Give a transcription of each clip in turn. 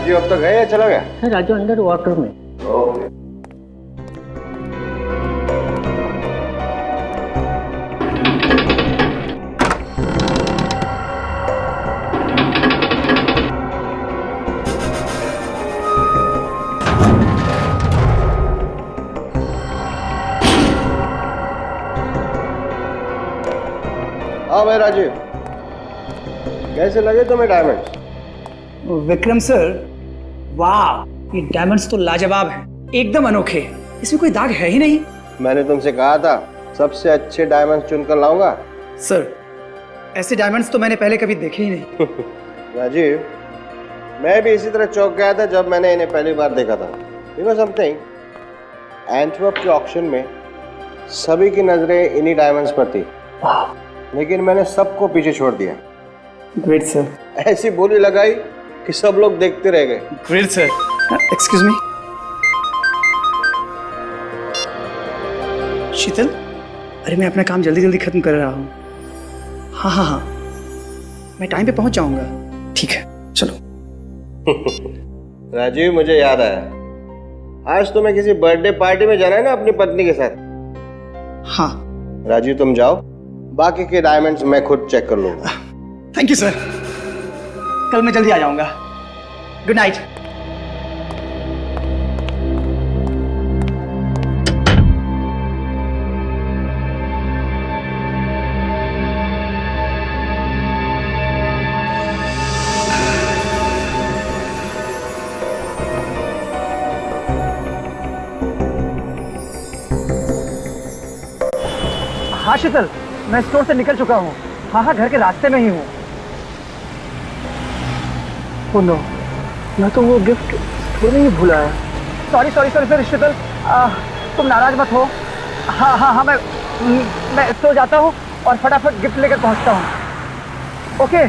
राजीव अब तक है या चला गया? है राजू अंडर वाटर में। ओके। हाँ भाई राजीव, कैसे लगे तुम्हें डायमंड्स? विक्रम सर, वाह, ये डायमंड्स तो लाजवाब हैं, एकदम अनोखे, इसमें कोई दाग है ही नहीं। मैंने तुमसे कहा था सबसे अच्छे डायमंड्स चुनकर लाऊंगा। सर, ऐसे डायमंड्स तो मैंने पहले कभी देखे ही नहीं। राजीव, मैं भी इसी तरह चौंक गया था जब मैंने इन्हें पहली बार देखा था। यू नो समथिंग, एंटवर्प के ऑक्शन में सभी की नजरें इन्हीं डायमंड्स पर थी, लेकिन मैंने सबको पीछे छोड़ दिया। Great sir. ऐसी बोली लगाई कि सब लोग देखते रह गए। Great sir. एक्सक्यूज मी, शीतल, अरे मैं अपना काम जल्दी जल्दी खत्म कर रहा हूँ। हाँ हाँ हाँ, मैं टाइम पे पहुंच जाऊंगा। ठीक है, चलो। राजीव, मुझे याद आया, आज तुम्हें किसी बर्थडे पार्टी में जाना है ना अपनी पत्नी के साथ? हाँ। राजीव, तुम जाओ, बाकी के डायमंड्स मैं खुद चेक कर लूंगा। थैंक यू सर, कल मैं जल्दी आ जाऊंगा। Good night. हाँ शीतल, मैं स्टोर से निकल चुका हूँ। हाँ हाँ, घर के रास्ते में ही हूँ। ओह नो, मैं तो वो गिफ्ट स्टोर में ही भूला है। सॉरी सॉरी सॉरी सॉरी शीतल, तुम नाराज मत हो। हाँ हाँ हाँ, मैं स्टोर जाता हूँ और फटाफट गिफ्ट लेकर पहुँचता हूँ। ओके।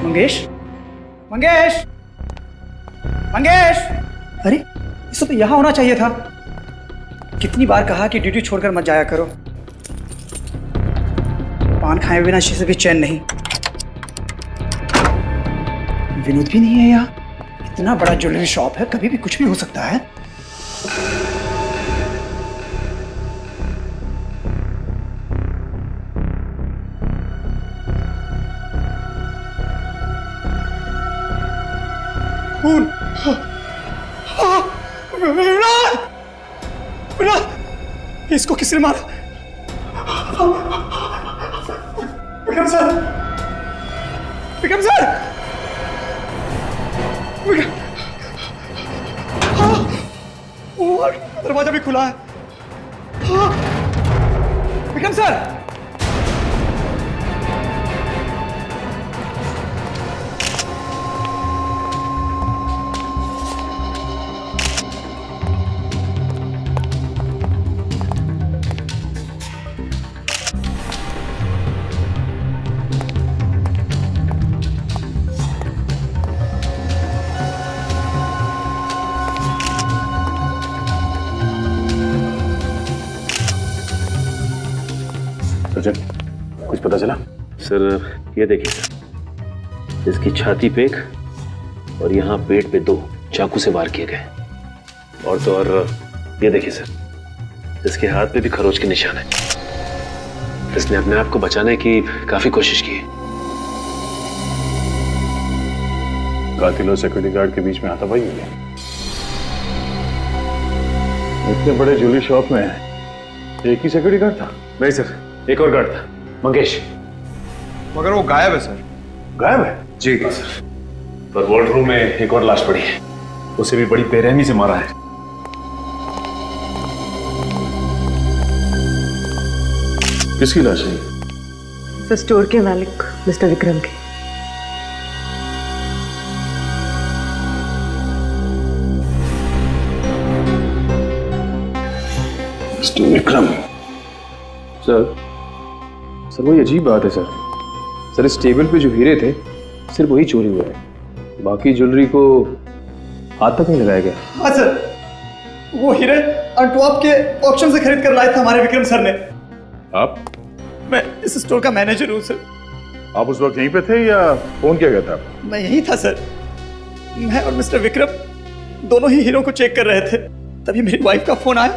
मंगेश, मंगेश, मंगेश, अरे इसे तो यहाँ होना चाहिए था। कितनी बार कहा कि ड्यूटी छोड़कर मत जाया करो। पान खाए बिना से भी चैन नहीं। विनोद भी नहीं है यहाँ। इतना बड़ा ज्वेलरी शॉप है, कभी भी कुछ भी हो सकता है। खून। इसको किसने मारा? विक्रम सर, विक्रम सर, दरवाजा भी खुला है। विक्रम सर, कुछ पता चला? सर, ये देखिए सर, इसकी छाती पे एक और यहाँ पेट पे 2 चाकू से वार किए गए। और तो और ये देखिए सर, इसके हाथ पे भी खरोच के निशान है। इसने अपने आप को बचाने की काफी कोशिश की है। कातिल और सिक्योरिटी गार्ड के बीच में हाथापाई हुई है। इतने बड़े ज्वेलरी शॉप में एक ही सिक्योरिटी गार्ड था? नहीं सर, एक और गार्ड था, मंगेश। मगर वो गायब है सर। गायब है? जी सर। पर वॉर्ड रूम में एक और लाश पड़ी है, उसे भी बड़ी बेरहमी से मारा है। किसकी लाश है? सर, स्टोर के मालिक मिस्टर विक्रम की। मिस्टर विक्रम? सर वही अजीब बात है सर, इस टेबल पे जो हीरे थे सिर्फ वही चोरी हुआ है, बाकी ज्वेलरी को हाथ तक नहीं लगाया गया। हाँ सर, वो हीरे अंटवाप के ऑक्शन से खरीद कर लाए थे हमारे विक्रम सर ने। आप? मैं इस स्टोर का मैनेजर हूँ सर। आप उस वक्त यहीं पे थे या फोन किया गया था? मैं यही था सर। मैं और मिस्टर विक्रम दोनों ही हीरो को चेक कर रहे थे, तभी मेरी वाइफ का फोन आया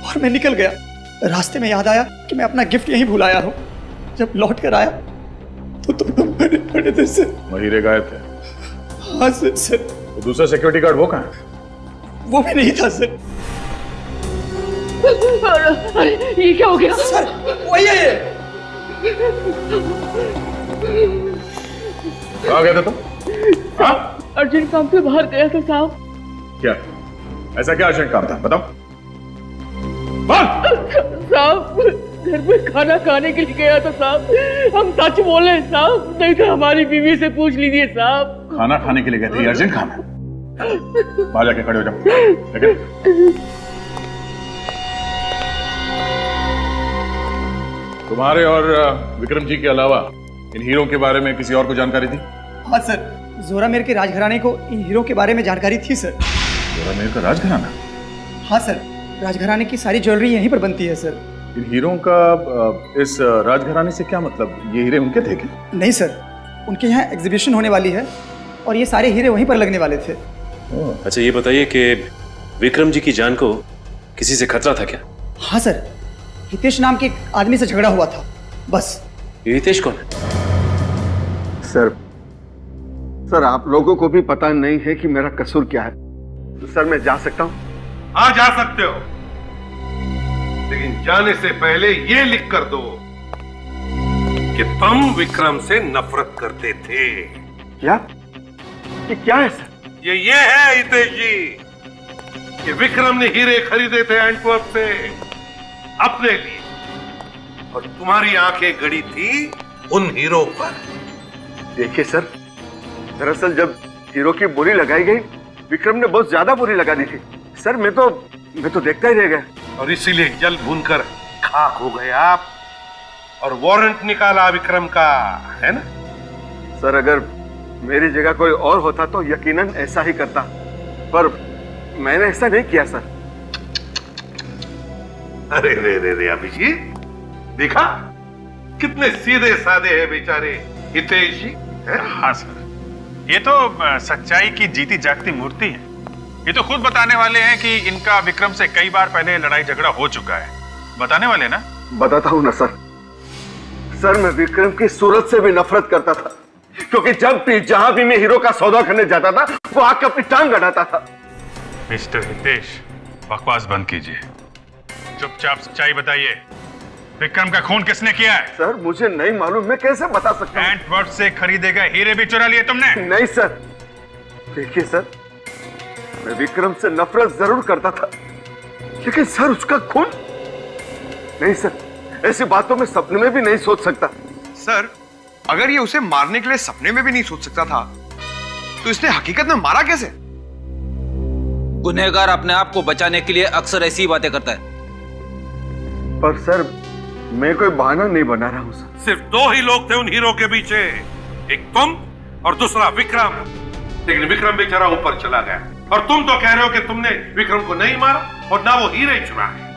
और मैं निकल गया। रास्ते में याद आया कि मैं अपना गिफ्ट यहीं भूल आया हूँ। जब लौट कर आया तो तुम मरे पड़े थे सर। हीरे गायब थे? हाँ सर। तो दूसरा सिक्योरिटी गार्ड वो कहाँ है? वो भी नहीं था सर। अरे ये क्या हो गया सर? वही है ये। कहाँ गए थे तुम? हाँ? अर्जेंट काम पे बाहर गया था साहब। क्या ऐसा क्या अर्जेंट काम था, बताओ। साहब घर में खाना खाने के लिए गया था साहब। हम सच बोले साहब, नहीं तो हमारी बीवी से पूछ लीजिए साहब। खाना खाने के लिए गए थे? अर्जेंट काम है? बाहर जाके खड़े हो जाओ। लेकिन तुम्हारे और विक्रम जी के अलावा इन हीरो के बारे में किसी और को जानकारी थी? हाँ सर, जोरामेर के राजघराने को इन हीरो के बारे में जानकारी थी सर। जोरामेर का राजघराना? हाँ सर, राजघराने की सारी ज्वेलरी यहीं पर बनती है सर। इन हीरों का इस राजघराने से क्या मतलब? ये हीरे उनके थे क्या? नहीं सर, उनके यहाँ एग्जीबिशन होने वाली है और ये सारे हीरे वहीं पर लगने वाले थे। अच्छा ये बताइए कि विक्रम जी की जान को किसी से खतरा था क्या? हाँ सर, हितेश नाम के एक आदमी से झगड़ा हुआ था, बस। हितेश कौन है? सर आप लोगों को भी पता नहीं है कि मेरा कसूर क्या है। तो सर मैं जा सकता हूँ? हाँ जा सकते हो, लेकिन जाने से पहले ये लिख कर दो कि तुम विक्रम से नफरत करते थे। क्या? ये क्या है सर? ये है हितेश जी कि विक्रम ने हीरे खरीदे थे एंटवर्प से अपने लिए, और तुम्हारी आंखें गड़ी थी उन हीरो पर। देखिए सर, दरअसल जब हीरो की बोली लगाई गई, विक्रम ने बहुत ज्यादा बोली लगा दी थी सर। मैं तो देखता ही रह गया, और इसीलिए जल भूनकर खाक हो गए आप, और वारंट निकाला विक्रम का, है ना? सर अगर मेरी जगह कोई और होता तो यकीनन ऐसा ही करता, पर मैंने ऐसा नहीं किया सर। अरे रे अभिजीत, देखा कितने सीधे साधे हैं बेचारे हितेश जी। हाँ सर, ये तो सच्चाई की जीती जागती मूर्ति है। ये तो खुद बताने वाले हैं कि इनका विक्रम से कई बार पहले लड़ाई झगड़ा हो चुका है। बताने वाले ना? बताता हूँ ना सर। सर मैं विक्रम की सूरत से भी नफरत करता था, क्योंकि जब भी जहां भी मैं हीरो का सौदा करने जाता था वो आके अपनी टांग अड़ाता था। मिस्टर हितेश, बकवास बंद कीजिए, चुपचाप सच्चाई बताइए। विक्रम का खून किसने किया है? सर मुझे नहीं मालूम, मैं कैसे बता सकता हूँ? एंटवर्प से खरीदे गए हीरे भी चुरा लिए तुमने? नहीं सर, देखिए सर, मैं विक्रम से नफरत जरूर करता था, लेकिन सर उसका खून नहीं सर, ऐसी बातों में सपने में भी नहीं सोच सकता। सर अगर ये उसे मारने के लिए सपने में भी नहीं सोच सकता था, तो इसने हकीकत में मारा कैसे? गुनहगार अपने आप को बचाने के लिए अक्सर ऐसी बातें करता है। पर सर मैं कोई बहाना नहीं बना रहा हूं सर। सिर्फ दो ही लोग थे उन हीरो के पीछे, एक तुम और दूसरा विक्रम। लेकिन विक्रम बेचारा ऊपर चला गया, और तुम तो कह रहे हो कि तुमने विक्रम को नहीं मारा और ना वो हीरे चुराए।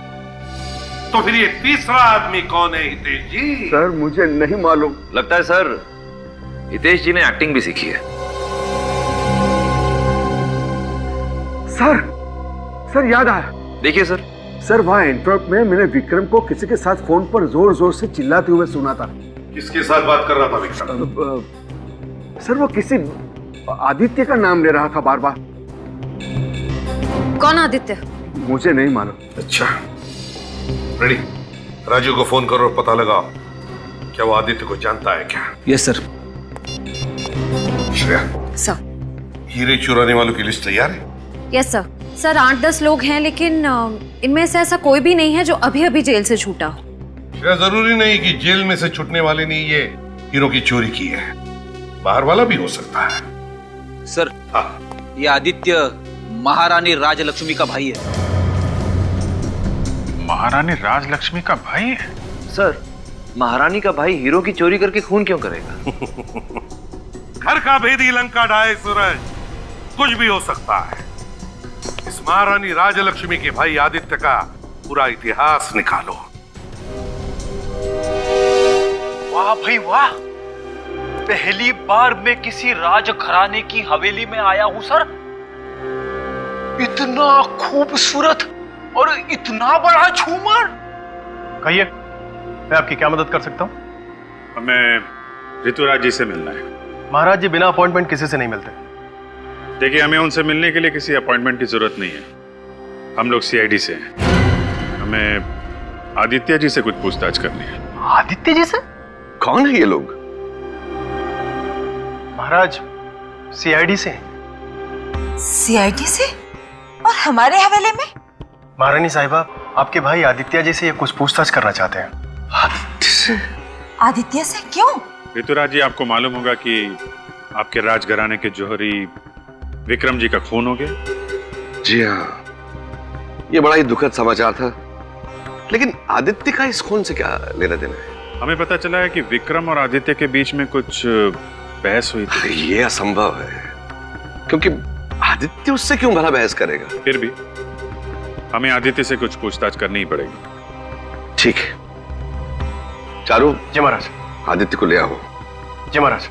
तो फिर ये तीसरा आदमी कौन है हितेश जी? सर मुझे नहीं मालूम। लगता है सर हितेश जी ने एक्टिंग भी सीखी है। सर याद आया। देखिए सर वहां एंटवर्प में मैंने विक्रम को किसी के साथ फोन पर जोर जोर से चिल्लाते हुए सुना था। किसके साथ बात कर रहा था विक्रम? सर वो किसी आदित्य का नाम ले रहा था बार बार। कौन आदित्य? मुझे नहीं मालूम। अच्छा रेडी, राजू को फोन करो और पता लगाओ क्या वो आदित्य को जानता है क्या। Yes sir. श्रेया सर। हीरे चुराने वालों की लिस्ट तैयार है? Yes sir. सर 8-10 लोग हैं, लेकिन इनमें से ऐसा कोई भी नहीं है जो अभी अभी जेल से छूटा हो। श्रेया जरूरी नहीं कि जेल में से छूटने वाले ने ये हीरो की चोरी की है, बाहर वाला भी हो सकता है। सर हाँ, ये आदित्य महारानी राजलक्ष्मी का भाई है। महारानी राजलक्ष्मी का भाई है? सर महारानी का भाई हीरो की चोरी करके खून क्यों करेगा? घर का भेदी लंका ढाए सूरज, कुछ भी हो सकता है। इस महारानी राजलक्ष्मी के भाई आदित्य का पूरा इतिहास निकालो। वाह भाई वाह, पहली बार मैं किसी राज घराने की हवेली में आया हूं सर। इतना खूबसूरत और इतना बड़ा झूमर। कहिए, मैं आपकी क्या मदद कर सकता हूँ? हमें ऋतुराज जी से मिलना है। महाराज जी बिना अपॉइंटमेंट किसी से नहीं मिलते। देखिए, हमें उनसे मिलने के लिए किसी अपॉइंटमेंट की जरूरत नहीं है। हम लोग सीआईडी से हैं। हमें आदित्य जी से कुछ पूछताछ करनी है। आदित्य जी से? कौन है ये लोग? महाराज, सीआईडी से। सीआईडी से? और हमारे हवेले में? महारानी साहिबा, आपके भाई आदित्य जी से ये कुछ पूछताछ करना चाहते हैं। आदित्य से? आदित्य से क्यों? ऋतुराज जी, आपको मालूम होगा कि आपके राजघराने के जौहरी विक्रम जी का खून हो गया। जी हाँ, ये बड़ा ही दुखद समाचार था। लेकिन आदित्य का इस खून से क्या लेना देना है? हमें पता चला है कि विक्रम और आदित्य के बीच में कुछ बहस हुई थी। ये असंभव है, क्योंकि आदित्य उससे क्यों भला बहस करेगा? फिर भी हमें आदित्य से कुछ पूछताछ करनी ही पड़ेगी। ठीक है, चारू। जी महाराज। आदित्य को ले आओ। जी महाराज।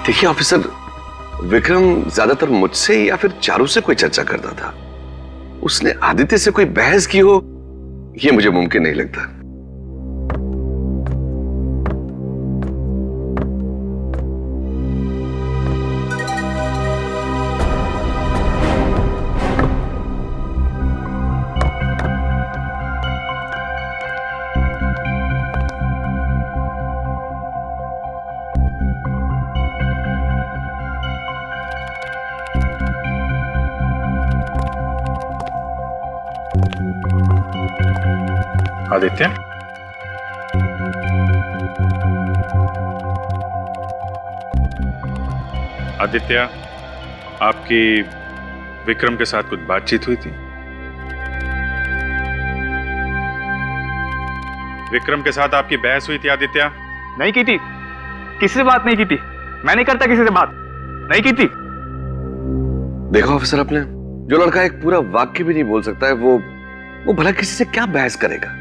देखिए ऑफिसर, विक्रम ज्यादातर मुझसे या फिर चारू से कोई चर्चा करता था। उसने आदित्य से कोई बहस की हो, यह मुझे मुमकिन नहीं लगता। आदित्य, आदित्य, आपकी विक्रम के साथ कुछ बातचीत हुई थी? विक्रम के साथ आपकी बहस हुई थी आदित्य? नहीं की थी, किसी से बात नहीं की थी। मैं नहीं करता किसी से बात, नहीं की थी। देखो ऑफिसर, आपने जो लड़का एक पूरा वाक्य भी नहीं बोल सकता है, वो भला किसी से क्या बहस करेगा?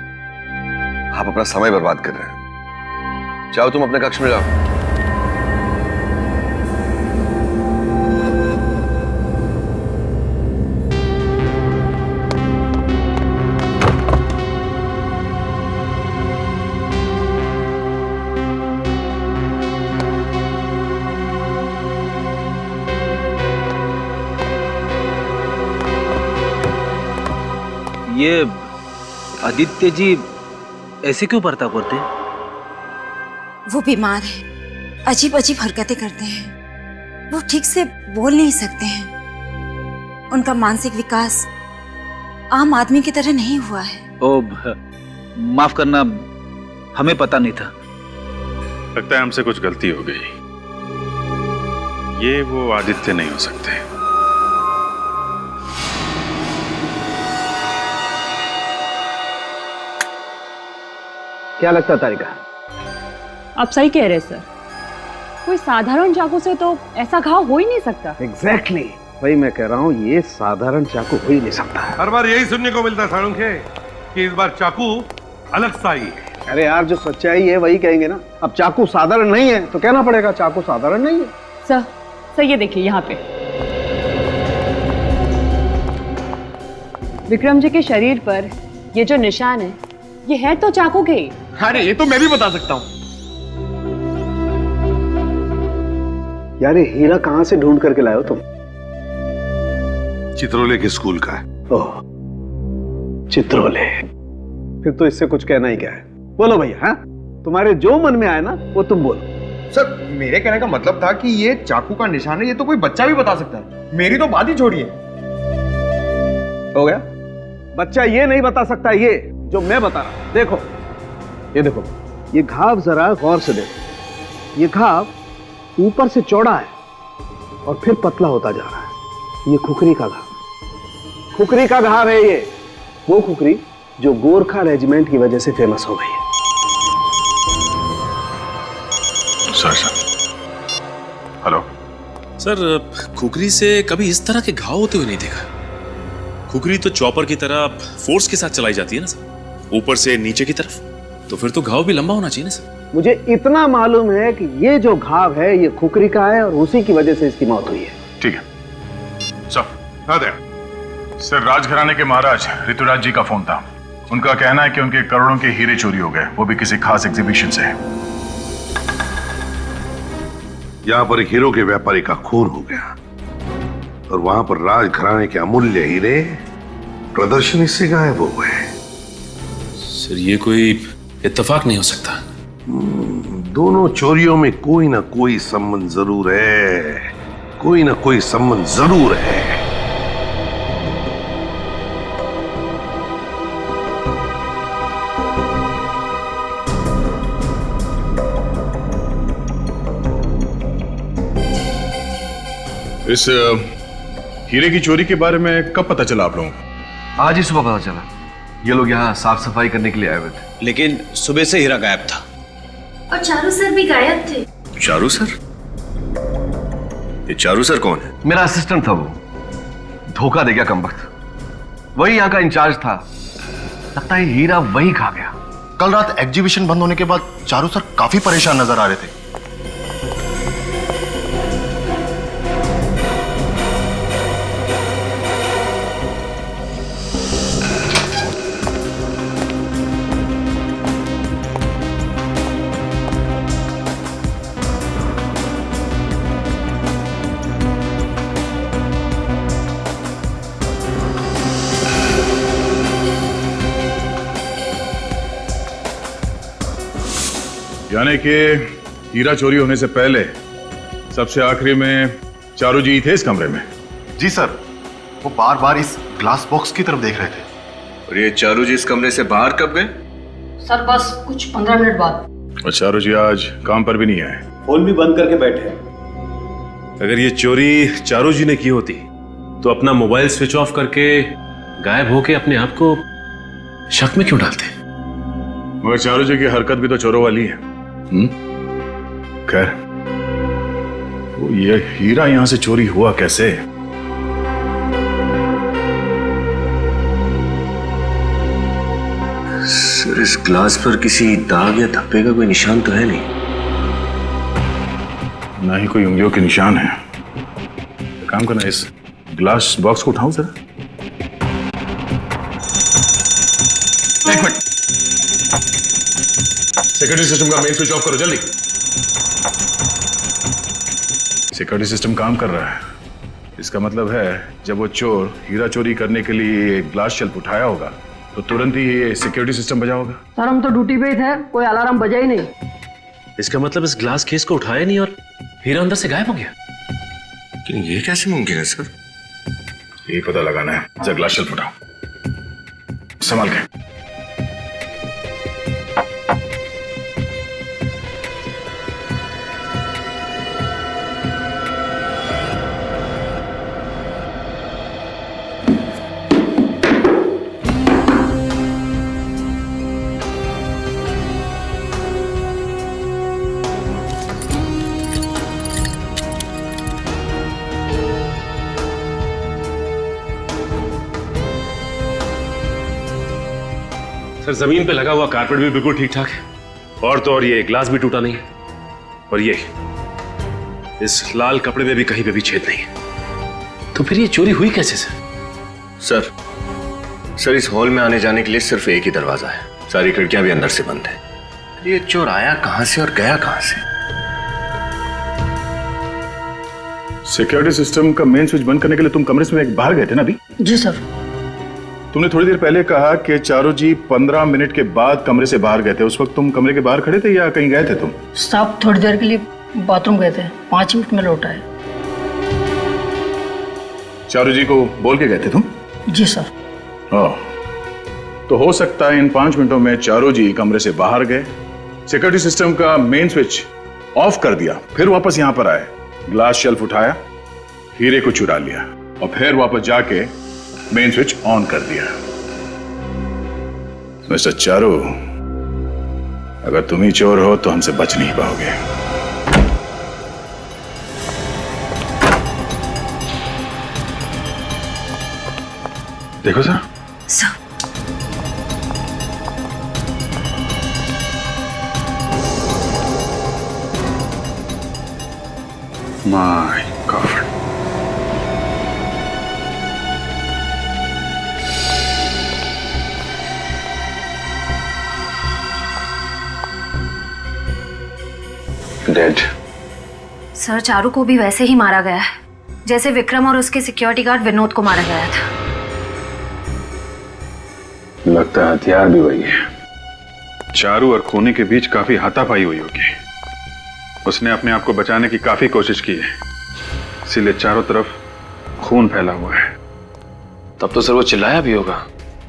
आप अपना समय बर्बाद कर रहे हैं। चाहो तुम अपने कक्ष में जाओ। ये आदित्य जी ऐसे क्यों बर्ताव करते हैं? वो बीमार है, अजीब अजीब हरकतें करते हैं। वो ठीक से बोल नहीं सकते हैं। उनका मानसिक विकास आम आदमी की तरह नहीं हुआ है। ओ, माफ करना, हमें पता नहीं था। लगता है हमसे कुछ गलती हो गई। ये वो आदित्य नहीं हो सकते। क्या लगता है तारिका? आप सही कह रहे सर, कोई साधारण चाकू से तो ऐसा घाव हो ही नहीं सकता। एग्जैक्टली, वही मैं कह रहा हूँ, ये साधारण चाकू हो ही नहीं सकता। हर बार यही सुनने को मिलता है साळुंखे कि इस बार चाकू अलग सा ही है। अरे यार, जो सच्चाई है वही कहेंगे ना। अब चाकू साधारण नहीं है तो कहना पड़ेगा चाकू साधारण नहीं है। सर ये देखिए, यहाँ पे विक्रम जी के शरीर पर ये जो निशान है, ये है तो चाकू के ही। अरे ये तो मैं भी बता सकता हूँ। यार, ये हीरा कहाँ से ढूंढ करके लाए हो तुम? चित्रोले के स्कूल का है। ओह, चित्रोले। फिर तो इससे कुछ कहना ही क्या है। बोलो भैया, हाँ, तुम्हारे जो मन में आए ना वो तुम बोलो। सर, मेरे कहने का मतलब था कि ये चाकू का निशान है, ये तो कोई बच्चा भी बता सकता है। मेरी तो बात ही छोड़िए। हो गया? बच्चा ये नहीं बता सकता, ये जो मैं बता रहा हूं। देखो, ये देखो, ये घाव जरा गौर से देखो। ये घाव ऊपर से चौड़ा है और फिर पतला होता जा रहा है। ये खुकरी का घाव, खुकरी का घाव है। ये वो खुकरी जो गोरखा रेजिमेंट की वजह से फेमस हो गई है। सर, हेलो सर, खुकरी से कभी इस तरह के घाव होते हुए नहीं देखा। खुकरी तो चॉपर की तरह फोर्स के साथ चलाई जाती है ना सर, ऊपर से नीचे की तरफ, तो फिर तो घाव भी लंबा होना चाहिए ना सर। मुझे इतना मालूम है कि ये जो घाव है ये खुकरी का है और उसी की वजह से इसकी मौत हुई है। ठीक है सर, राजघराने के महाराज ऋतुराज जी का फोन था। उनका कहना है कि उनके करोड़ों के हीरे चोरी हो गए, वो भी किसी खास एग्जीबिशन से। यहाँ पर एक हीरो के व्यापारी का खून हो गया और वहां पर राजघराने के अमूल्य हीरे प्रदर्शनी से गायब हो गए। सर ये कोई इत्तेफाक नहीं हो सकता। दोनों चोरियों में कोई ना कोई संबंध जरूर है, कोई ना कोई संबंध जरूर है। इस हीरे की चोरी के बारे में कब पता चला आप लोगों को? आज ही सुबह पता चला। ये लोग यहाँ साफ सफाई करने के लिए आए हुए थे, लेकिन सुबह से हीरा गायब था। और चारू सर भी गायब थे। चारू सर? ये चारू सर कौन है? मेरा असिस्टेंट था, वो धोखा दे गया कमबख्त। वही यहाँ का इंचार्ज था। लगता है हीरा वही खा गया। कल रात एग्जीबिशन बंद होने के बाद चारू सर काफी परेशान नजर आ रहे थे। यानी कि हीरा चोरी होने से पहले सबसे आखिरी में चारू जी थे इस कमरे में? जी सर, वो बार बार इस ग्लास बॉक्स की तरफ देख रहे थे। और ये चारू जी इस कमरे से बाहर कब गए? सर बस कुछ 15 मिनट बाद। और चारू जी आज काम पर भी नहीं आए, फोन भी बंद करके बैठे हैं। अगर ये चोरी चारू जी ने की होती तो अपना मोबाइल स्विच ऑफ करके गायब होके अपने आप को शक में क्यों डालते? मगर चारू जी की हरकत भी तो चोरों वाली है। खैर, वो ये हीरा यहां से चोरी हुआ कैसे? सर इस ग्लास पर किसी दाग या धब्बे का कोई निशान तो है नहीं। ना ही कोई उंगलियों के निशान है। काम करना, इस ग्लास बॉक्स को उठाऊं जरा। एक मिनट, सिक्योरिटी सिस्टम का मेन स्विच ऑफ करो जल्दी। सिक्योरिटी सिस्टम काम कर रहा है। इसका मतलब है जब वो चोर हीरा चोरी करने के लिए ग्लास शेल्फ उठाया होगा तो तुरंत ही ये सिक्योरिटी सिस्टम बजा होगा। सर हम तो ड्यूटी पे ही थे, कोई अलार्म बजा ही नहीं। इसका मतलब इस ग्लास केस को उठाया नहीं और हीरा अंदर से गायब हो गया। लेकिन ये कैसे मुमकिन है सर? यही पता लगाना है। जरा ग्लास शेल्फ उठाओ, संभाल के। सर जमीन पे लगा हुआ कारपेट भी बिल्कुल ठीक ठाक है, और तो और ये ग्लास भी टूटा नहीं है, और ये इस लाल कपड़े में भी कहीं पे भी छेद नहीं है। तो फिर ये चोरी हुई कैसे सर? सर इस हॉल में आने जाने के लिए सिर्फ एक ही दरवाजा है, सारी खिड़कियां भी अंदर से बंद है। ये चोर आया कहां से और गया कहां से? सिक्योरिटी सिस्टम का मेन स्विच बंद करने के लिए तुम कमरे से बाहर गए थे ना अभी? जी सर। तुमने थोड़ी देर पहले कहा कि चारू जी 15 मिनट के बाद कमरे से बाहर गए थे। उस वक्त तुम कमरे के बाहर खड़े थे या कहीं गए थे तुम? साहब थोड़ी देर के लिए बाथरूम गए थे, 5 मिनट में लौट आए। चारू जी को बोल के गए थे तुम? जी सर। तो हो सकता है इन 5 मिनटों में चारू जी कमरे से बाहर गए, सिक्योरिटी सिस्टम का मेन स्विच ऑफ कर दिया, फिर वापस यहां पर आए, ग्लास शेल्फ उठाया, हीरे को चुरा लिया और फिर वापस जाके मेन स्विच ऑन कर दिया। मिस्टर चारू, अगर तुम ही चोर हो तो हमसे बच नहीं पाओगे। देखो sir. My God. Dead. Sir Charu को भी वैसे ही मारा गया है जैसे विक्रम और उसके सिक्योरिटी गार्ड विनोद को मारा गया था। लगता है हथियार भी वही है। चारू और खूनी के बीच काफी हाथापाई हुई होगी। उसने अपने आप को बचाने की काफी कोशिश की है, इसीलिए चारों तरफ खून फैला हुआ है। तब तो सर वो चिल्लाया भी होगा,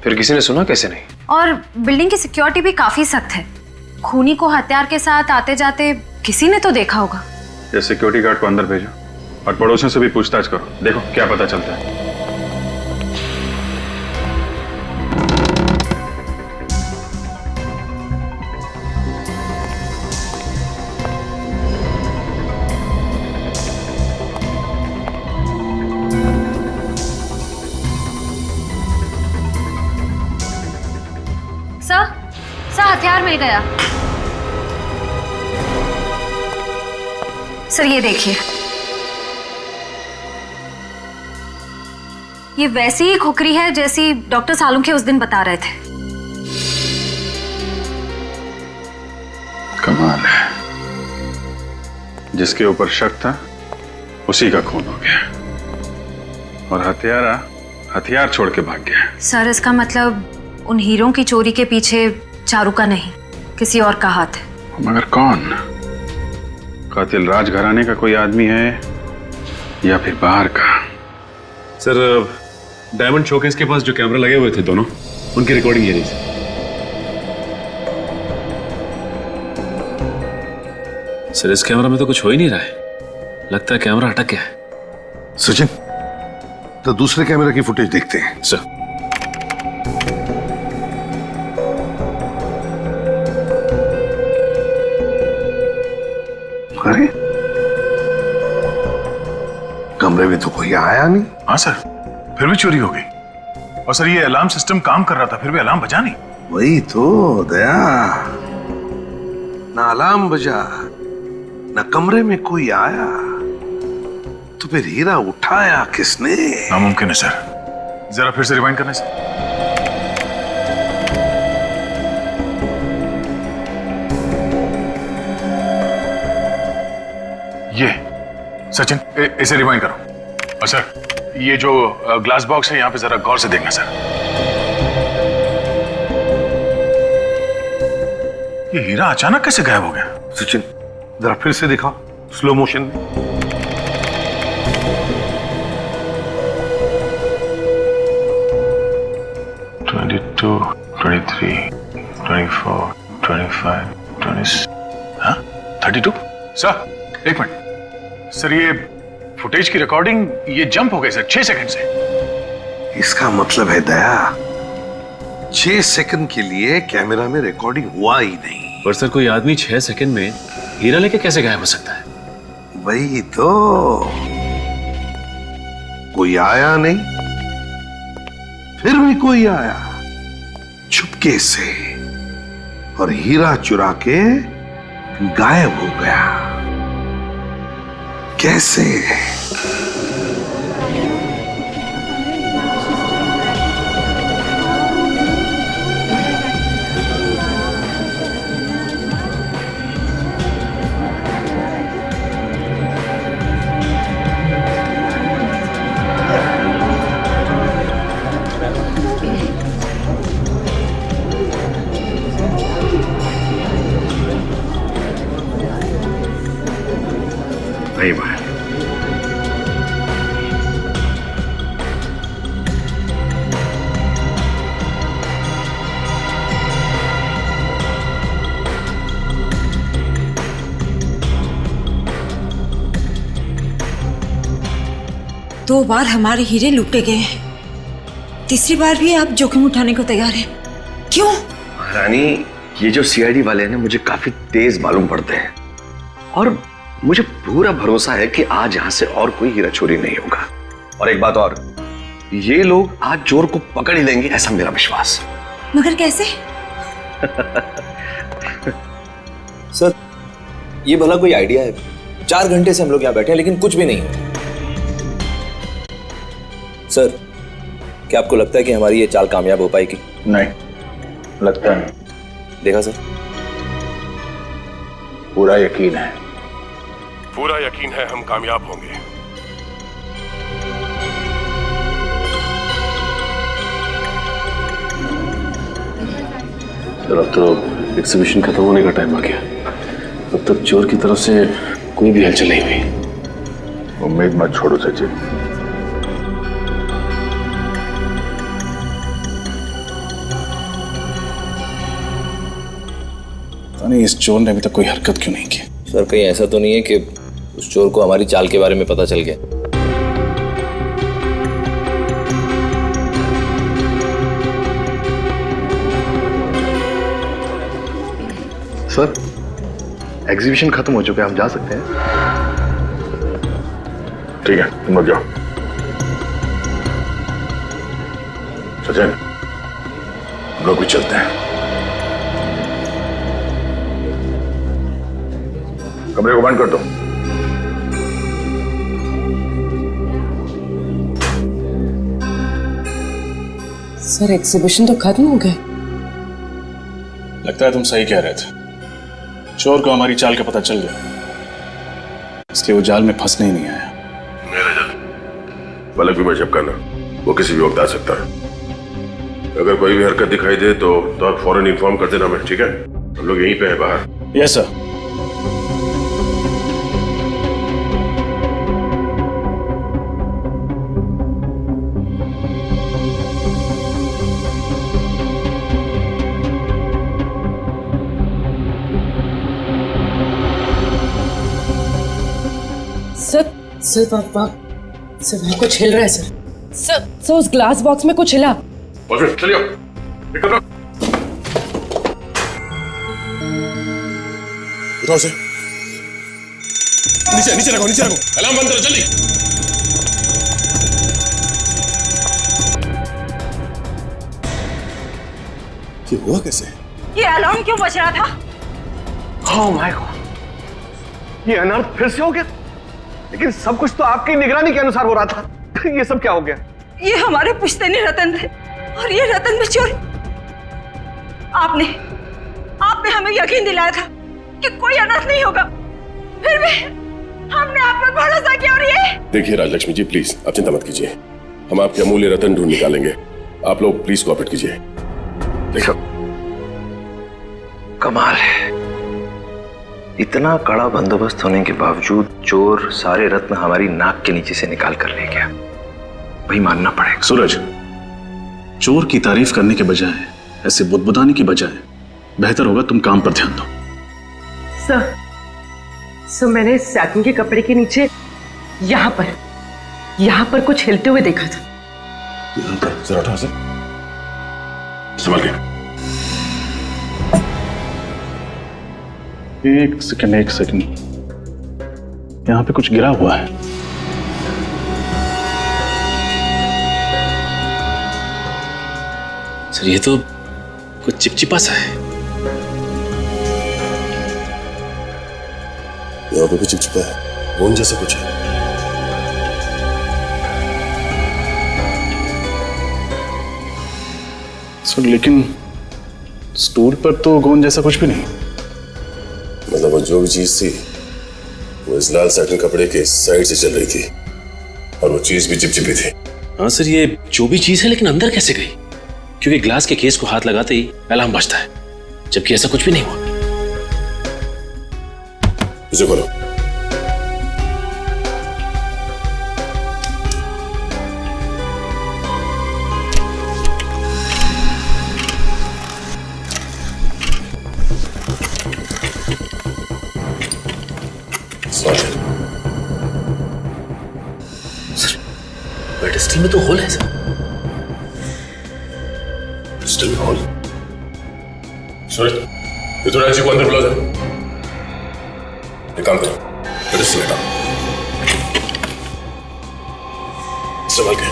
फिर किसी ने सुना कैसे नहीं? और बिल्डिंग की सिक्योरिटी भी काफी सख्त है। खूनी को हथियार के साथ आते जाते किसी ने तो देखा होगा। ये सिक्योरिटी गार्ड को अंदर भेजो और पड़ोसियों से भी पूछताछ करो, देखो क्या पता चलता है। सर हथियार मिल गया। सर ये देखिए, ये वैसी ही खुकरी है जैसी डॉक्टर सालुंखे उस दिन बता रहे थे। कमाल है, जिसके ऊपर शक था उसी का खून हो गया और हत्यारा हथियार छोड़ के भाग गया। सर इसका मतलब उन हीरों की चोरी के पीछे चारू का नहीं, किसी और का हाथ है। मगर कौन? कातिल राजघराने का कोई आदमी है या फिर बाहर का? सर डायमंड शोकेस के पास जो कैमरा लगे हुए थे दोनों, उनकी रिकॉर्डिंग ये रही सर। सर इस कैमरा में तो कुछ हो ही नहीं रहा है, लगता है कैमरा अटक गया है। सचिन, तो दूसरे कैमरा की फुटेज देखते हैं। सर अरे कमरे में तो कोई आया नहीं। हाँ सर, फिर भी चोरी हो गई। और सर ये अलार्म सिस्टम काम कर रहा था, फिर भी अलार्म बजा नहीं। वही तो दया, ना अलार्म बजा, ना कमरे में कोई आया, तो फिर हीरा उठाया किसने? नामुमकिन है सर, जरा फिर से रिवाइंड करना सर। ये सचिन, इसे रिवाइंड करो। और सर ये जो ग्लास बॉक्स है यहाँ पे जरा गौर से देखना सर। ये हीरा अचानक कैसे गायब हो गया? सचिन जरा फिर से दिखाओ स्लो मोशन में। टू 23 24 25 26 हाँ 32। सर एक मिनट सर, ये फुटेज की रिकॉर्डिंग ये जंप हो गई सर 6 सेकंड से। इसका मतलब है दया 6 सेकंड के लिए कैमरा में रिकॉर्डिंग हुआ ही नहीं। पर सर कोई आदमी 6 सेकंड में हीरा लेके कैसे गायब हो सकता है? वही तो, कोई आया नहीं, फिर भी कोई आया चुपके से और हीरा चुरा के गायब हो गया। कैसे? नहीं बाहर। दो बार हमारे हीरे लूटे गए हैं, तीसरी बार भी आप जोखिम उठाने को तैयार हैं। क्यों? रानी, ये जो सीआईडी वाले हैं ना, मुझे काफी तेज मालूम पड़ते हैं और मुझे पूरा भरोसा है कि आज यहां से और कोई हीरा चोरी नहीं होगा। और एक बात और, ये लोग आज चोर को पकड़ ही लेंगे, ऐसा मेरा विश्वास। मगर कैसे? सर ये भला कोई आइडिया है 4 घंटे से हम लोग यहाँ बैठे हैं लेकिन कुछ भी नहीं है। सर, क्या आपको लगता है कि हमारी ये चाल कामयाब हो पाएगी? नहीं, लगता नहीं। देखा सर? पूरा यकीन है। पूरा यकीन है हम कामयाब होंगे। सर, अब तो एग्जीबिशन खत्म होने का टाइम आ गया। अब तक चोर की तरफ से कोई भी हलचल नहीं हुई। उम्मीद मत छोड़ो सचिन। नहीं, इस चोर ने अभी तक कोई हरकत क्यों नहीं की? सर, कहीं ऐसा तो नहीं है कि उस चोर को हमारी चाल के बारे में पता चल गया? सर, एग्जीबिशन खत्म हो चुका है, हम जा सकते हैं। ठीक है, तुम लोग जाओ। सचिन, हम लोग भी चलते हैं। कमरे को बंद कर दो। सर, एग्जीबिशन तो खत्म हो गया। लगता है तुम सही कह रहे थे। चोर को हमारी चाल का पता चल गया, इसलिए वो जाल में फंसने ही नहीं आया। मेरा जाल पलक भी मजब करना, वो किसी भी वक्त आ सकता है। अगर कोई भी हरकत दिखाई दे तो आप फौरन इन्फॉर्म कर देना हमें, ठीक है? हम लोग यहीं पे हैं बाहर। Yes sir. सर, वहाँ कुछ हिल रहा है सर। सर, उस ग्लास बॉक्स में कुछ हिला। चलिए, उठाओ से। नीचे नीचे रखो, नीचे रखो। अलार्म बंद करो जल्दी। ये हुआ कैसे? ये अलार्म क्यों बज रहा था? ओह माय गॉड, ये अनर्थ फिर से हो गया। लेकिन सब कुछ तो आपकी निगरानी के अनुसार हो रहा था। ये सब क्या हो गया? ये हमारे पुश्तैनी रतन थे और ये रतन में चोरी। आपने हमें यकीन दिलाया था कि कोई अनर्थ नहीं होगा, फिर भी हमने आप पर भरोसा किया और ये। देखिए राजलक्ष्मी जी, प्लीज आप चिंता मत कीजिए, हम आपके अमूल्य रतन ढूंढ निकालेंगे। आप लोग प्लीज कोऑपरेट कीजिए। देखो, कमाल है, इतना कड़ा बंदोबस्त होने के बावजूद चोर सारे रत्न हमारी नाक के नीचे से निकाल कर ले गया। भाई मानना पड़ेगा। सूरज, चोर की तारीफ करने के बजाय, ऐसे बुदबुदाने की बजाय बेहतर होगा तुम काम पर ध्यान दो। सर, मैंने सैटिन के कपड़े के नीचे यहाँ पर कुछ हिलते हुए देखा था। जरा उठा से, संभाल के। एक सेकंड, यहाँ पे कुछ गिरा हुआ है। सर, ये तो कुछ चिपचिपा सा है। यहाँ पे भी चिपचिपा है, गोंद जैसा कुछ है। सर, लेकिन स्टूल पर तो गोंद जैसा कुछ भी नहीं। मतलब वो जो भी चीज थी वो इस लाल सैटिन कपड़े के साइड से चल रही थी और वो चीज भी चिपचिपी थी। हाँ सर, ये जो भी चीज है, लेकिन अंदर कैसे गई? क्योंकि ग्लास के केस को हाथ लगाते ही अलार्म बजता है, जबकि ऐसा कुछ भी नहीं हुआ। इसे खोलो। पेडेस्टल में तो होल है सर। पेडेस्टल में होल? सूरज, ये थोड़ा ऐसी को अंदर बुला जाए। एक काम करो, पेडेस्टल हटाओ, संभाल के।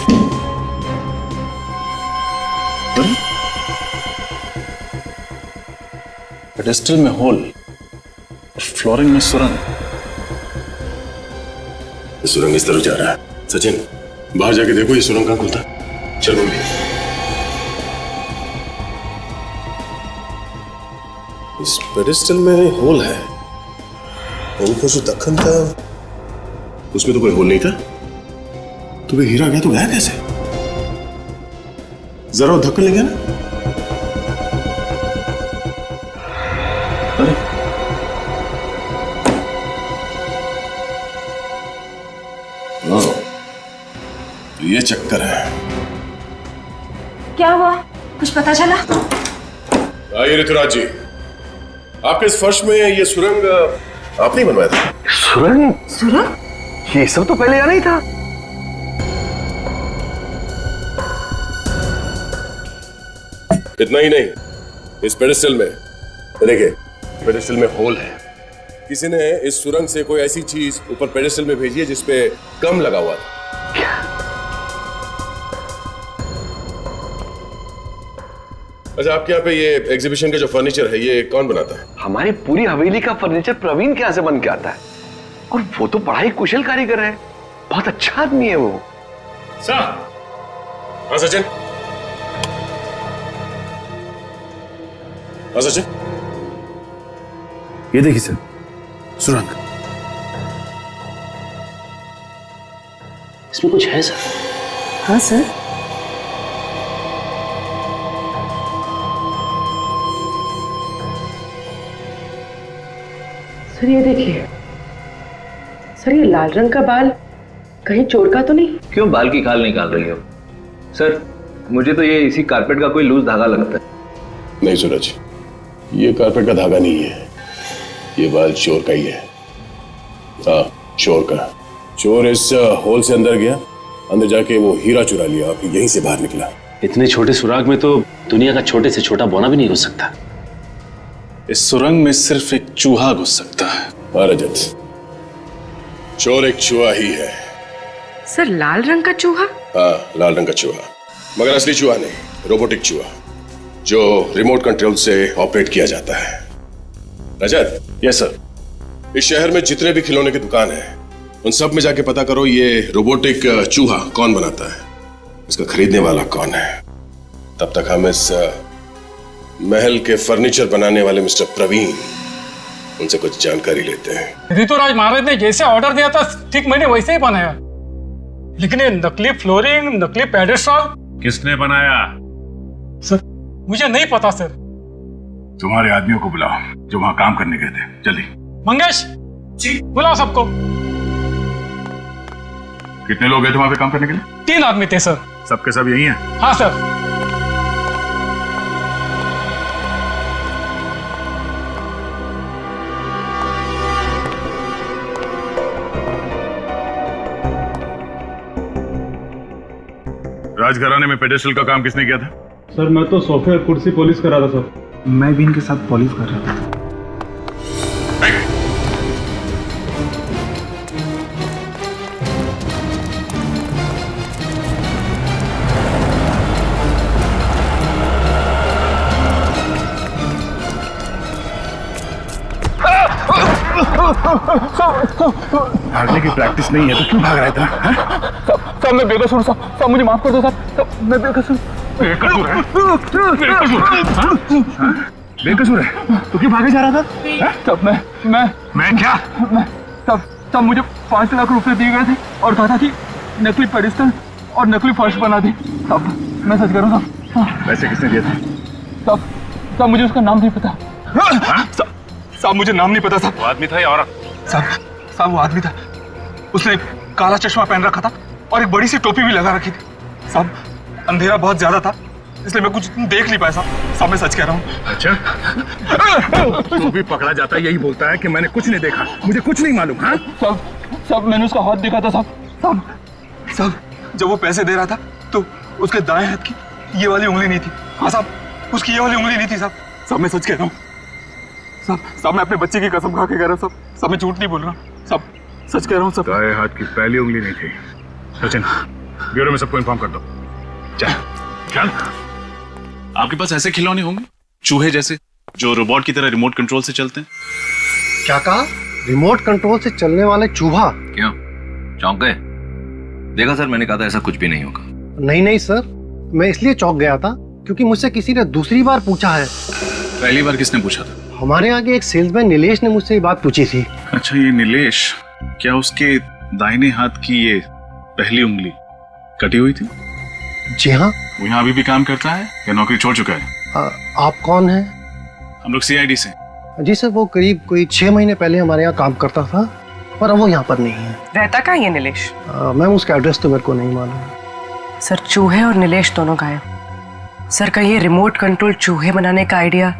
पेडेस्टल में होल, फ्लोरिंग में सुरंग। सुरंग इस तरफ जा रहा है। सचिन, बाहर जाके देखो ये सुरंग कहाँ खुलता है। चल मम्मी। इस पेडिस्टल में होल है। उनको जो दखन था उसमें तो कोई होल नहीं था। तो वे हीरा गया तो गया कैसे? जरा धक्का ले गया ना। अरे तो ये चक्कर है। क्या हुआ, कुछ पता चला? आइए ऋतुराज जी, आपके इस फर्श में ये सुरंग आपने बनवाया था? सुरंग? सुरंग? ये सब तो पहले यहाँ नहीं था। इतना ही नहीं, इस पेडिस्टल में देखिए, पेडिस्टल में होल है। किसी ने इस सुरंग से कोई ऐसी चीज ऊपर पेडिस्टल में भेजी है जिसपे कम लगा हुआ था। अच्छा, आपके यहाँ पे ये एग्जीबिशन का जो फर्नीचर है ये कौन बनाता है? हमारी पूरी हवेली का फर्नीचर प्रवीण के यहाँ से बन के आता है, और वो तो बड़ा ही कुशल कारीगर है, बहुत अच्छा आदमी है वो। हाँ सचिन। हाँ सचिन, ये देखिए सर, सुरंग। इसमें कुछ है सर? हाँ सर। सर ये देखिए, सर ये लाल रंग का बाल कहीं चोर का तो नहीं? क्यों बाल की खाल निकाल रही हो? सर मुझे तो ये इसी कारपेट का कोई लूज धागा लगता है। नहीं सूरज, ये कारपेट का धागा नहीं है, ये बाल चोर का ही है। हाँ, चोर का। चोर इस होल से अंदर गया, अंदर जाके वो हीरा चुरा लिया, फिर यहीं से बाहर निकला। इतने छोटे सुराग में तो दुनिया का छोटे से छोटा बौना भी नहीं घुस सकता। इस सुरंग में सिर्फ एक चूहा घुस सकता है। हाँ रजत, चोर एक चूहा ही है। सर लाल रंग का चूहा? हाँ, लाल रंग का चूहा, मगर असली चूहा नहीं, रोबोटिक चूहा जो रिमोट कंट्रोल से ऑपरेट किया जाता है। रजत। Yes sir. इस शहर में जितने भी खिलौने की दुकान है उन सब में जाके पता करो ये रोबोटिक चूहा कौन बनाता है, इसका खरीदने वाला कौन है। तब तक हम इस महल के फर्नीचर बनाने वाले मिस्टर प्रवीण, उनसे कुछ जानकारी लेते हैं। ऋतुराज महाराज ने जैसे ऑर्डर दिया था ठीक मैंने वैसे ही बनाया, लेकिन ये नकली फ्लोरिंग, नकली पेडेस्टल किसने बनाया? सर मुझे नहीं पता सर। तुम्हारे आदमियों को बुलाओ जो वहां काम करने गए थे, जल्दी। मंगेश जी, बुलाओ सबको। कितने लोग गए थे वहां पे काम करने के लिए? 3 आदमी थे सर। सबके सब यही हैं? हाँ सर। राजघराने में पेडेस्टल का काम किसने किया था? सर मैं तो सोफे और कुर्सी पॉलिश कर रहा था सर। मैं भी इनके साथ पॉलिश कर रहा था। भागने की प्रैक्टिस नहीं है तो क्यों भाग रहा है इतना? सब मैं बेकसूर सब मुझे माफ कर दो सब मैं बेकसूर। बेकसूर है? बेकसूर है तो क्यों भागे जा रहा था? तब मैं क्या? तब मुझे 5 लाख रुपए दिए गए थे और कहा था कि नकली पेडिस्टल और नकली फर्श बना दी। तब मैं सच करूँ साहब। पैसे किसने दिए थे? तब मुझे उसका नाम नहीं पता। साहब मुझे नाम नहीं पता साहब। वो आदमी था या औरत? साहब वो आदमी था, उसने काला चश्मा पहन रखा था और एक बड़ी सी टोपी भी लगा रखी थी। साहब अंधेरा बहुत ज्यादा था इसलिए मैं कुछ देख नहीं पाया साहब मैं सच कह रहा हूँ। अच्छा तो भी पकड़ा जाता है यही बोलता है कि मैंने कुछ नहीं देखा, मुझे कुछ नहीं मालूम। हाँ साहब मैंने उसका हाथ देखा था साहब जब वो पैसे दे रहा था तो उसके दाएं हाथ की ये वाली उंगली नहीं थी। हाँ साहब उसकी ये वाली उंगली नहीं थी साहब मैं सच कह रहा हूँ साहब मैं अपने बच्चे की कसम खा के कह रहा हूँ साहब मैं झूठ नहीं बोल रहा साहब सच कह रहा हूँ साहब। दाएं हाथ की पहली उंगली नहीं थी। सचिन ब्यूरो में सबको इन्फॉर्म कर दो। चल। आपके पास ऐसे खिलौने होंगे चूहे जैसे जो रोबोट की तरह रिमोट कंट्रोल से चलते हैं? क्या कहा? रिमोट कंट्रोल से चलने वाले चूहा? क्यों? चौंक गए? देखा सर, मैंने कहा था ऐसा कुछ भी नहीं होगा। नहीं नहीं सर, मैं इसलिए चौंक गया था क्योंकि मुझसे किसी ने दूसरी बार पूछा है। पहली बार किसने पूछा था? हमारे यहाँ के एक सेल्समैन नीलेश ने मुझसे ये बात पूछी थी। अच्छा, ये नीलेश, क्या उसके दाहिने हाथ की ये पहली उंगली कटी हुई थी? जी हाँ। वो यहाँ अभी भी काम करता है या नौकरी छोड़ चुका है? आप कौन हैं? हम लोग CID से। जी सर, वो करीब कोई 6 महीने पहले हमारे यहाँ काम करता था, पर अब वो यहाँ पर नहीं है। रहता कहाँ है नीलेश? मैम, उसका एड्रेस तो मेरे को नहीं मालूम। सर, चूहे और नीलेश दोनों गायब। सर, कहीं ये रिमोट कंट्रोल चूहे बनाने का आइडिया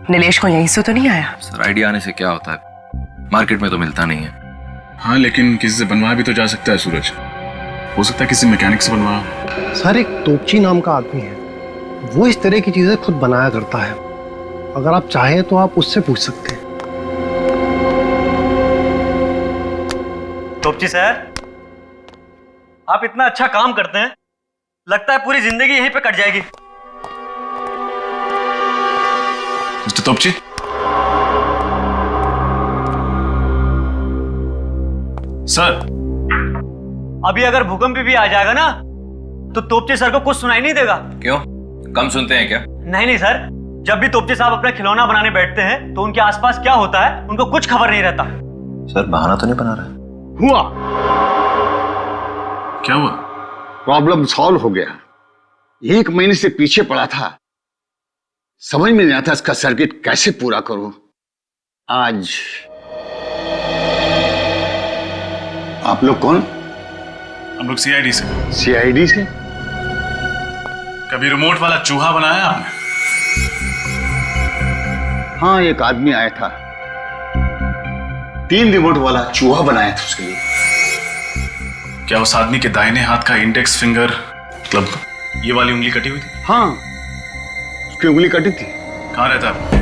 नीलेश को यहीं से तो नहीं आया? सर, आइडिया आने से क्या होता है, मार्केट में तो मिलता नहीं है। हाँ, लेकिन किसी से बनवा भी तो जा सकता है सूरज। हो सकता है किसी मैकेनिक से बनवा। सर, एक तोपची नाम का आदमी है, वो इस तरह की चीजें खुद बनाया करता है। अगर आप चाहें तो आप उससे पूछ सकते हैं। तोपची सर, आप इतना अच्छा काम करते हैं, लगता है पूरी जिंदगी यहीं पे कट जाएगी। मिस्टर तोपची, सर, अभी अगर भूकंप भी आ जाएगा ना तो तोपची सर को कुछ सुनाई नहीं देगा। क्यों, कम सुनते हैं क्या? नहीं नहीं सर, जब भी तोपची साहब अपना खिलौना बनाने बैठते हैं तो उनके आसपास क्या होता है उनको कुछ खबर नहीं रहता। सर, बहाना तो नहीं बना रहा? हुआ। क्या हुआ? प्रॉब्लम सॉल्व हो गया। 1 महीने से पीछे पड़ा था, समझ में नहीं आता इसका सर्किट कैसे पूरा करूं। आज आप लोग कौन? हम लोग CID से। CID से? कभी रिमोट वाला चूहा बनाया आपने? हाँ, एक आदमी आया था, 3 रिमोट वाला चूहा बनाया था उसके लिए। क्या उस आदमी के दाहिने हाथ का इंडेक्स फिंगर, मतलब ये वाली उंगली कटी हुई थी? हाँ, उसकी उंगली कटी थी। कहाँ रहता है?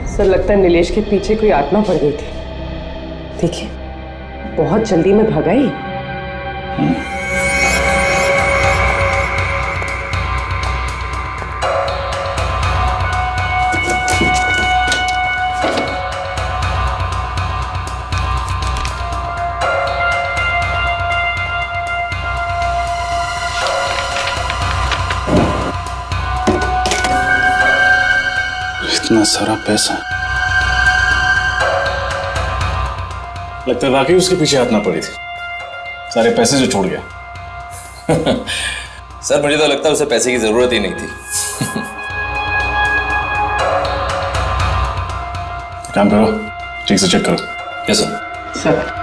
सर, लगता है नीलेश के पीछे कोई आत्मा पड़ गई थी। देखिए, बहुत जल्दी में भगाई। इतना सारा पैसा, लगता है वाकई उसके पीछे हाथ ना पड़ी थी। सारे पैसे जो छोड़ गया। सर, मुझे तो लगता है उसे पैसे की जरूरत ही नहीं थी। काम करो, ठीक से चेक करो। Yes sir.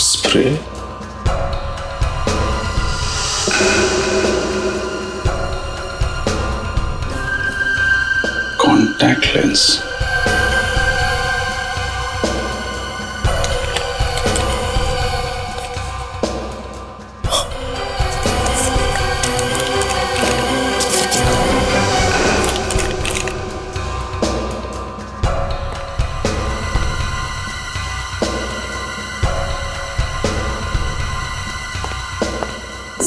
Spray, contact lens,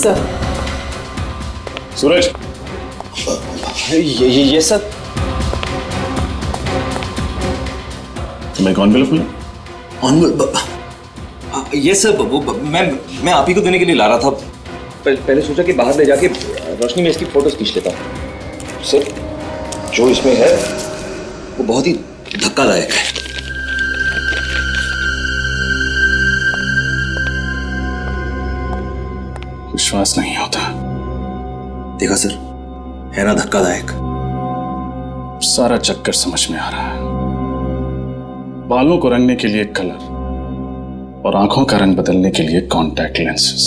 sir. Suraj, ये सर। तुम्हें कौन बिल खुला? ये सर, मैं आप ही को देने के लिए ला रहा था। पहले सोचा कि बाहर ले जाके रोशनी में इसकी फोटोज खींच लेता हूँ। सर, जो इसमें है वो बहुत ही धक्कादायक है। विश्वास नहीं होता। देखा सर, है ना धक्कादायक? सारा चक्कर समझ में आ रहा है। बालों को रंगने के लिए कलर और आंखों का रंग बदलने के लिए कॉन्टैक्ट लेंसेज।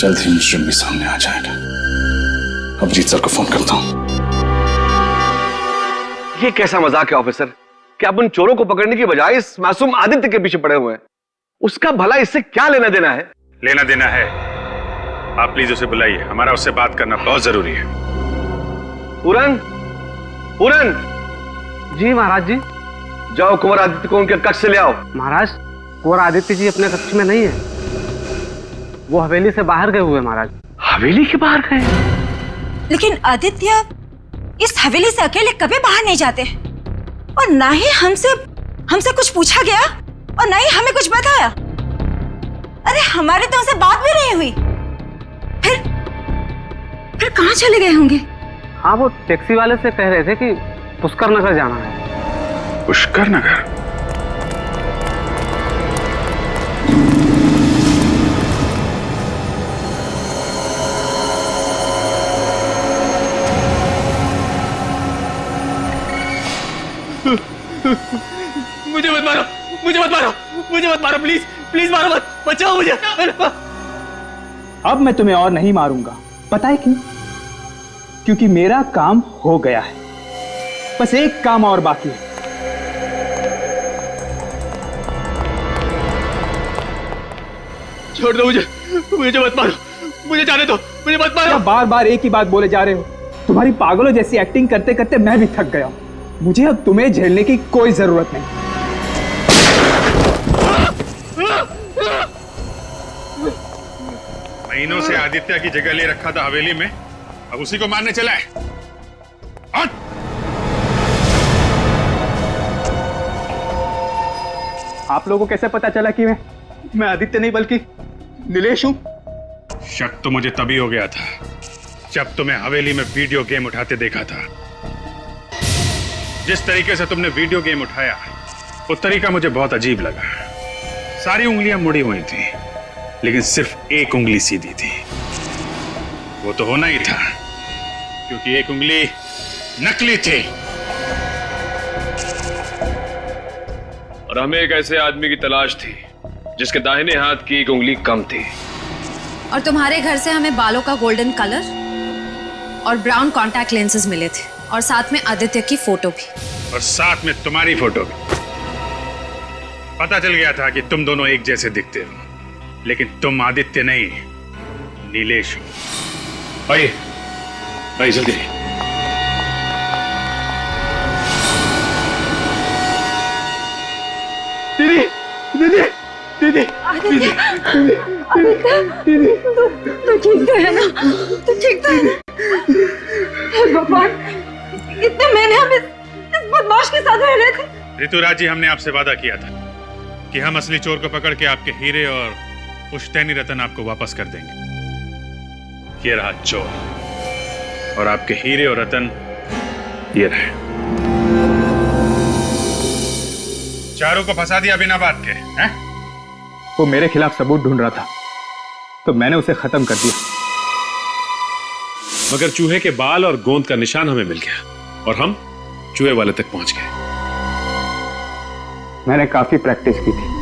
जल्द ही मुजरिम भी सामने आ जाएगा। अब जीत सर को फोन करता हूं। ये कैसा मजाक है ऑफिसर कि आप उन चोरों को पकड़ने की बजाय इस मासूम आदित्य के पीछे पड़े हुए हैं। उसका भला इससे क्या लेना देना है? लेना देना है। आप प्लीज उसे बुलाइए, हमारा उससे बात करना बहुत जरूरी है। पूरन, पूरन। जी महाराज जी। जाओ कुंवर आदित्य को उनके कक्ष से ले आओ। महाराज, कुंवर आदित्य जी अपने कक्ष में नहीं है, वो हवेली से बाहर गए हुए महाराज। हवेली के बाहर गए? लेकिन आदित्य इस हवेली से अकेले कभी बाहर नहीं जाते, और ना ही हमसे कुछ पूछा गया और ना ही हमें कुछ बताया। अरे हमारी तो उनसे बात भी नहीं हुई। फिर कहाँ चले गए होंगे? हाँ, वो टैक्सी वाले से कह रहे थे कि पुष्कर नगर जाना है। पुष्कर नगर? मुझे मत मारो, मुझे मत मारो, मुझे मत मारो, प्लीज प्लीज मारो मत, बचाओ मुझे। अब मैं तुम्हें और नहीं मारूंगा, पता है क्यों? क्योंकि मेरा काम हो गया है, बस एक काम और बाकी है। छोड़ दो मुझे, मुझे मत मारो, मुझे जाने दो, मुझे मत मारो। बार बार एक ही बात बोले जा रहे हो। तुम्हारी पागलों जैसी एक्टिंग करते करते मैं भी थक गया हूं। मुझे अब तुम्हें झेलने की कोई जरूरत नहीं। महीनों से आदित्य की जगह ले रखा था हवेली में, अब उसी को मारने चला है। आप लोगों को कैसे पता चला कि मैं आदित्य नहीं बल्कि नीलेश हूं? शक तो मुझे तभी हो गया था जब तुम्हें हवेली में वीडियो गेम उठाते देखा था। जिस तरीके से तुमने वीडियो गेम उठाया वो तरीका मुझे बहुत अजीब लगा। सारी उंगलियां मुड़ी हुई थी लेकिन सिर्फ एक उंगली सीधी थी। वो तो होना ही था क्योंकि एक उंगली नकली थी। और हमें एक ऐसे आदमी की तलाश थी जिसके दाहिने हाथ की एक उंगली कम थी। और तुम्हारे घर से हमें बालों का गोल्डन कलर और ब्राउन कॉन्टैक्ट लेंसेज मिले थे, और साथ में आदित्य की फोटो भी, और साथ में तुम्हारी फोटो भी। पता चल गया था कि तुम दोनों एक जैसे दिखते हो, लेकिन तुम आदित्य नहीं नीलेश हो। आइए आइए जल्दी। दीदी दीदी दीदी आदित्य, तू ठीक तो है ना? तू ठीक तो है ना? हे भगवान, इतने महीने हम इस बदमाश के साथ रह रहे थे। ऋतुराज जी, हमने आपसे वादा किया था कि हम असली चोर को पकड़ के आपके हीरे और पुश्तैनी रतन आपको वापस कर देंगे। ये रहा चोर और आपके हीरे और रतन ये रहे। चारों को फंसा दिया बिना बात के, हैं? वो मेरे खिलाफ सबूत ढूंढ रहा था तो मैंने उसे खत्म कर दिया। मगर चूहे के बाल और गोंद का निशान हमें मिल गया और हम चूहे वाले तक पहुंच गए। मैंने काफी प्रैक्टिस की थी।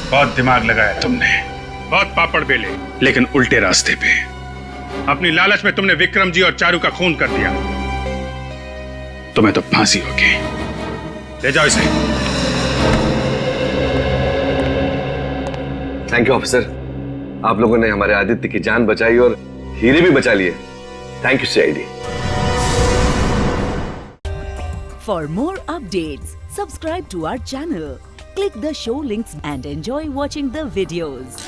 बहुत दिमाग लगाया तुमने, बहुत पापड़ बेले, लेकिन उल्टे रास्ते पे। अपनी लालच में तुमने विक्रम जी और चारू का खून कर दिया। तुम्हें तो फांसी होगी। ले जाओ इसे। थैंक यू ऑफिसर, आप लोगों ने हमारे आदित्य की जान बचाई और हीरे भी बचा लिए। Thank you CID. For more updates, subscribe to our channel, click the show links and enjoy watching the videos.